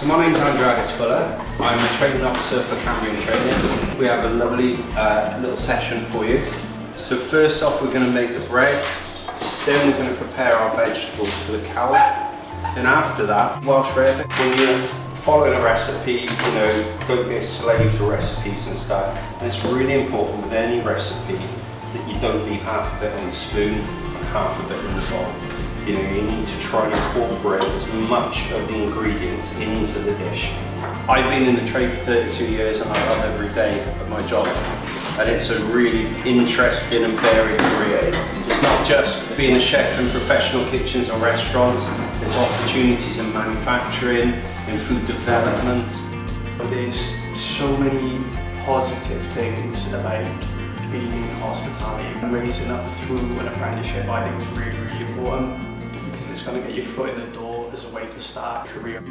So my name's Fuller. I'm a training officer for Cambrian Training. We have a lovely little session for you. So first off, we're going to make the bread. Then we're going to prepare our vegetables for the cawl. Then after that, Welsh rarebit. When you're following a recipe, don't be a slave to recipes and stuff. And it's really important with any recipe that you don't leave half of it on the spoon and half of it in the bowl. You need to try and incorporate as much of the ingredients into the dish. I've been in the trade for 32 years and I love every day of my job. And it's a really interesting and varied career. It's not just being a chef in professional kitchens or restaurants. There's opportunities in manufacturing, in food development. There's so many positive things about being in hospitality and raising up through an apprenticeship. I think it's really, really important because it's going to get your foot in the door as a way to start a career.